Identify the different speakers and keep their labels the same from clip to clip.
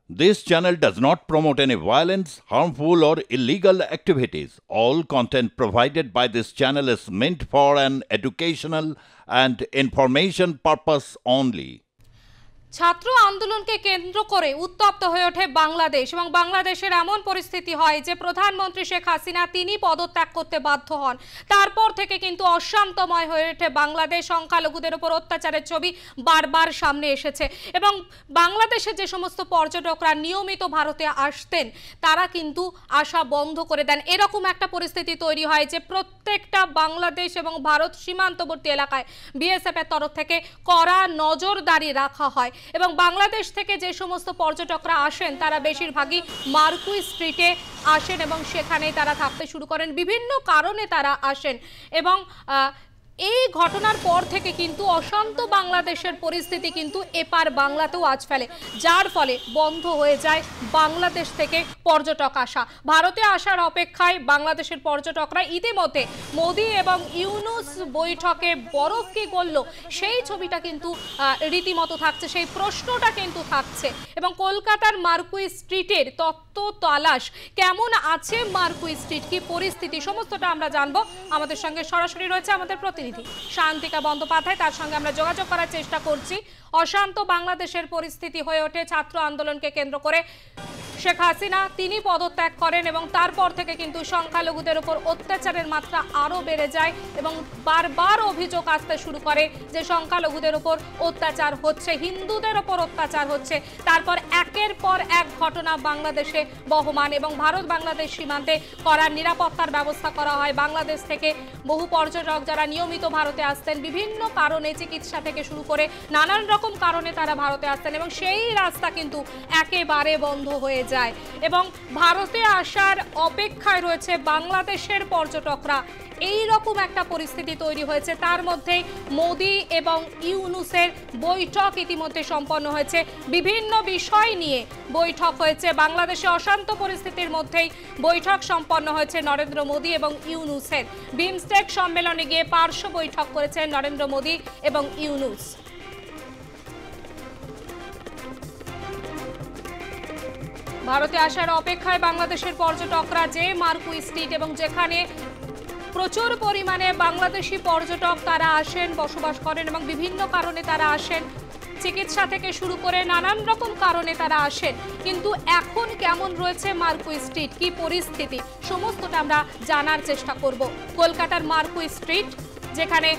Speaker 1: This channel does not promote any violence, harmful, or illegal activities. All content provided by this channel is meant for an educational and information purpose only.
Speaker 2: ছাত্র আন্দোলনকে কেন্দ্র করে উত্তপ্ত হয়ে ওঠে বাংলাদেশ এবং বাংলাদেশের এমন পরিস্থিতি হয় যে প্রধানমন্ত্রী শেখ হাসিনা তিনি পদত্যাগ করতে বাধ্য হন। তারপর থেকে কিন্তু অশান্তময় হয়ে ওঠে বাংলাদেশ। সংখ্যালঘুদের উপর অত্যাচারের ছবি বারবার সামনে এসেছে এবং বাংলাদেশে যে সমস্ত পর্যটকরা নিয়মিত ভারতে আসতেন তারা কিন্তু আসা বন্ধ করে দেন। এরকম একটা পরিস্থিতি তৈরি হয় যে প্রত্যেকটা বাংলাদেশ এবং ভারত সীমান্তবর্তী এলাকায় বিএসএফ এর তরফ থেকে কড়া নজরদারি রাখা হয় এবং বাংলাদেশ থেকে যে সমস্ত পর্যটকরা আসেন তারা বেশিরভাগই মার্কুই স্ট্রিটে আসেন এবং সেখানেই তারা থাকতে শুরু করেন। বিভিন্ন কারণে তারা আসেন এবং এই ঘটনার পর থেকে কিন্তু অশান্ত বাংলাদেশের পরিস্থিতি কিন্তু এপার বাংলাতেও আঁচ ফেলে, যার ফলে বন্ধ হয়ে যায় বাংলাদেশ থেকে পর্যটক আসা। ভারতে আসার অপেক্ষায় বাংলাদেশের পর্যটকরা ইতিমধ্যে মোদি এবং ইউনুস বৈঠকে বরফ কি গলল সেই ছবিটা কিন্তু রীতিমতো থাকছে, সেই প্রশ্নটা কিন্তু থাকছে এবং কলকাতার মার্কুই স্ট্রিটের তত্ত্ব তালাশ কেমন আছে, মার্কুই স্ট্রিট কি পরিস্থিতি, সমস্তটা আমরা জানবো। আমাদের সঙ্গে সরাসরি রয়েছে আমাদের প্রতিনিধি শায়ন্তিকা বন্দ্যোপাধ্যায়, তার সঙ্গে আমরা যোগাযোগ করার চেষ্টা করছি। অশান্ত বাংলাদেশের পরিস্থিতি হয়ে ওঠে ছাত্র আন্দোলনকে কেন্দ্র করে। শেখ হাসিনা তিনি পদত্যাগ করেন এবং তারপর থেকে কিন্তু সংখ্যালঘুদের উপর অত্যাচারের মাত্রা আরও বেড়ে যায় এবং বারবার অভিযোগ আসতে শুরু করে যে সংখ্যালঘুদের উপর অত্যাচার হচ্ছে, হিন্দুদের উপর অত্যাচার হচ্ছে। তারপর একের পর এক ঘটনা বাংলাদেশে বহমান এবং ভারত বাংলাদেশ সীমান্তে কড়া নিরাপত্তার ব্যবস্থা করা হয়। বাংলাদেশ থেকে বহু পর্যটক যারা নিয়মিত ভারতে আসতেন বিভিন্ন কারণে, চিকিৎসা থেকে শুরু করে নানান রকম কারণে তারা ভারতে আসতেন এবং সেই রাস্তা কিন্তু একেবারে বন্ধ হয়ে যায় এবং ভারতে আসার অপেক্ষায় রয়েছে বাংলাদেশের পর্যটকরা। এই রকম একটা পরিস্থিতি তৈরি হয়েছে। তার মধ্যেই মোদি এবং ইউনুসের বৈঠক ইতিমধ্যে সম্পন্ন হয়েছে, বিভিন্ন বিষয় নিয়ে বৈঠক হয়েছে। বাংলাদেশে অশান্ত পরিস্থিতির মধ্যেই বৈঠক সম্পন্ন হয়েছে নরেন্দ্র মোদি এবং ইউনুসের। বিমস্টেক সম্মেলনে গিয়ে পার্শ্ব বৈঠক করেছেন নরেন্দ্র মোদি এবং ইউনুস। ভারতে আসার অপেক্ষায় বাংলাদেশের পর্যটকরা যে মার্কুই স্ট্রিট এবং যেখানে প্রচুর পরিমাণে বাংলাদেশি পর্যটক তারা আসেন, বসবাস করেন এবং বিভিন্ন কারণে তারা আসেন, চিকিৎসা থেকে শুরু করে নানান রকম কারণে তারা আসেন। কিন্তু এখন কেমন রয়েছে মার্কুই স্ট্রিট, কি পরিস্থিতি, সমস্তটা আমরা জানার চেষ্টা করব। কলকাতার মার্কুই স্ট্রিট যেখানে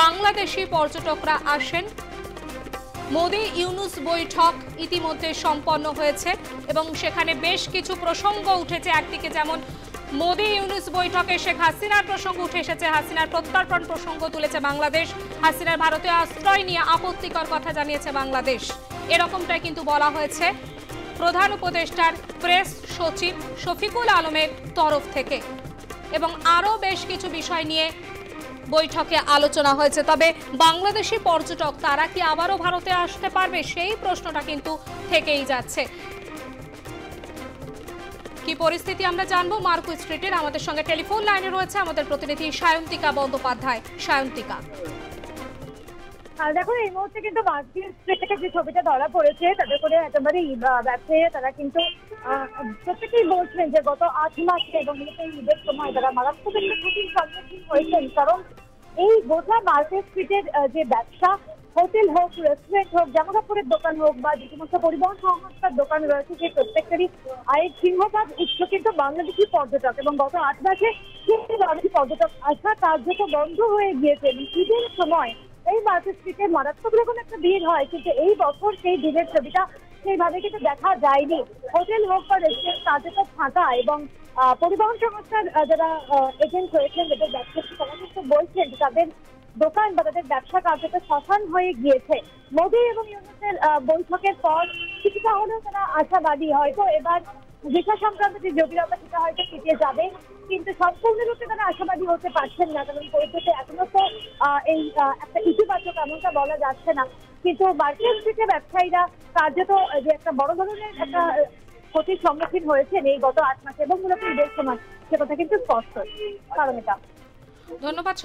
Speaker 2: বাংলাদেশি পর্যটকরা আসেন। মোদি ইউনুস বৈঠক ইতিমধ্যে সম্পন্ন হয়েছে এবং সেখানে বেশ কিছু প্রসঙ্গ উঠেছে। একদিকে যেমন মোদি ইউনুস বৈঠকে শেখ হাসিনার প্রসঙ্গ উঠে এসেছে, হাসিনার প্রত্যর্পণ প্রসঙ্গ তুলেছে বাংলাদেশ, হাসিনার ভারতে আশ্রয় নিয়ে আপত্তিকর কথা জানিয়েছে বাংলাদেশ, এরকমটাই কিন্তু বলা হয়েছে প্রধান উপদেষ্টার প্রেস সচিব শফিকুল আলমের তরফ থেকে এবং আরও বেশ কিছু বিষয় নিয়ে বৈঠকে আলোচনা হয়েছে। তবে বাংলাদেশি পর্যটক তারা কি আবারও ভারতে আসতে পারবে সেই প্রশ্নটা কিন্তু থেকেই যাচ্ছে। কি পরিস্থিতি আমরা জানবো মার্কুই স্ট্রিটের। আমাদের সঙ্গে টেলিফোন লাইনে রয়েছে আমাদের প্রতিনিধি শায়ন্তিকা বন্দ্যোপাধ্যায়। শায়ন্তিকা,
Speaker 3: দেখো এই মুহূর্তে কিন্তু মার্কুই স্ট্রিট থেকে যে ছবিটা ধরা পড়েছে তাদের করে একেবারে ব্যবসায়ী তারা কিন্তু প্রত্যেকেই বলছেন যে গত 8 মাসে এবং ঈদের সময় তারা মারাত্মক একটা ক্ষতির সম্মুখীন হয়েছেন। কারণ এই গোটা মার্কুই স্ট্রিটের যে ব্যবসা, হোটেল হোক, রেস্টুরেন্ট হোক, জামা কাপড়ের দোকান হোক বা যে সমস্ত পরিবহন সংস্থার দোকান রয়েছে, সেই প্রত্যেকটারই আয়ের সিংহভাগ উৎস কিন্তু বাংলাদেশি পর্যটক এবং গত 8 মাসে সেই বাংলাদেশি পর্যটক আসা কার্যত বন্ধ হয়ে গিয়েছে। ঈদের সময় এই মার্কুই স্ট্রিটে মারাত্মক রকম একটা ভিড় হয়, কিন্তু এই বছর সেই ভিড়ের ছবিটা সেইভাবে কিন্তু দেখা যায়নি। হোটেল হোক বা রেস্টুরেন্ট কার্যত ফাঁকা এবং পরিবহন সংস্থার যারা এজেন্ট হয়েছেন, যাদের ব্যবসা, তারা কিন্তু বলছেন তাদের দোকান বা তাদের ব্যবসা কার্যত শ্মশান হয়ে গিয়েছে। মোদি এবং ইউনুসের বৈঠকের পর কিছুটা হলেও তারা আশাবাদী, হয়তো এবার ভিসা সংক্রান্ত যে জটিলতা সেটা হয়তো কেটে যাবে, কিন্তু সম্পূর্ণরূপে তারা আশাবাদী হতে পারছেন না। কারণ পরিস্থিতি এখনো তো এই একটা ইতিবাচক এমনটা বলা যাচ্ছে না। কিন্তু মার্কুই স্ট্রিটের ব্যবসায়ীরা কার্যত যে একটা বড় ধরনের একটা ক্ষতির সম্মুখীন হয়েছেন এই গত 8 মাসে এবং মূলত ঈদের সময়, সে কথা কিন্তু স্পষ্ট। কারণ এটা
Speaker 2: ধন্যবাদ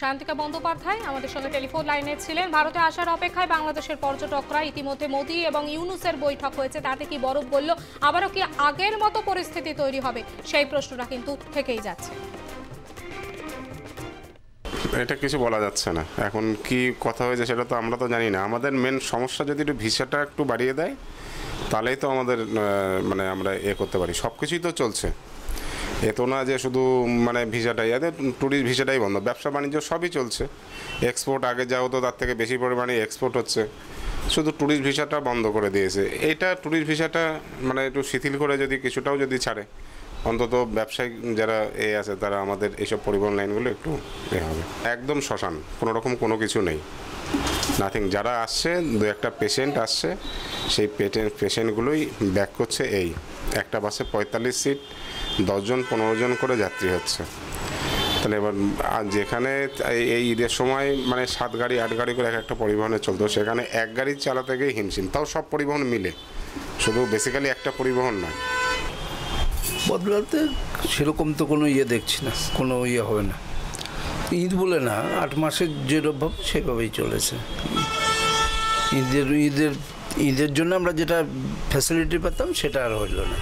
Speaker 2: শান্তিকা বন্দ্যোপাধ্যায় আমাদের সঙ্গে টেলিফোন লাইনে ছিলেন। ভারতে আসার অপেক্ষায় বাংলাদেশের পর্যটকরা। ইতিমধ্যে মোদি এবং ইউনূসের বৈঠক হয়েছে, তাতে কি বরফ গলল? আবারও কি আগের মতো পরিস্থিতি তৈরি হবে? সেই প্রশ্নটা কিন্তু থেকেই যাচ্ছে।
Speaker 4: এটা কিছু বলা যাচ্ছে না, এখন কি কথা হয়েছে সেটা তো আমরা তো জানি না। আমাদের মেন সমস্যা যদি একটু ভিসাটা একটু বাড়িয়ে দেয় তাহলেই তো আমাদের মানে আমরা করতে পারি। সব কিছুই তো চলছে, এত না যে শুধু মানে ভিসাটাই, ট্যুরিস্ট ভিসাটাই বন্ধ, ব্যবসা বাণিজ্য সবই চলছে। এক্সপোর্ট আগে যা হতো তার থেকে বেশি পরিমাণে এক্সপোর্ট হচ্ছে, শুধু ট্যুরিস্ট ভিসাটা বন্ধ করে দিয়েছে। এইটা ট্যুরিস্ট ভিসাটা মানে একটু শিথিল করে যদি কিছুটাও যদি ছাড়ে, অন্তত ব্যবসায়িক যারা আছে তারা আমাদের এইসব পরিবহন লাইনগুলো একটু হবে। একদম শ্মশান, কোনো রকম কোনো কিছু নেই, নাথিং। যারা আসছে, দু একটা পেশেন্ট আসছে, সেই পেশেন্টগুলোই ব্যাক করছে। এই একটা বাসে 45 সিট, 10 জন 15 জন করে যাত্রী হচ্ছে। তাহলে এবার যেখানে এই ঈদের সময় মানে 7 গাড়ি 8 গাড়ি করে একটা পরিবহনে চলতো, সেখানে এক গাড়ি চালাতে গিয়ে হিমশিম, তাও সব পরিবহন মিলে, শুধু বেসিক্যালি একটা পরিবহন নয়।
Speaker 5: বদলাতে সেরকম তো কোনো দেখছি না, কোনো হবে না। ঈদ বলে না, 8 মাসের যেরকম সেভাবেই চলেছে। ঈদের জন্য আমরা যেটা ফ্যাসিলিটি পেতাম সেটা আর হইল না।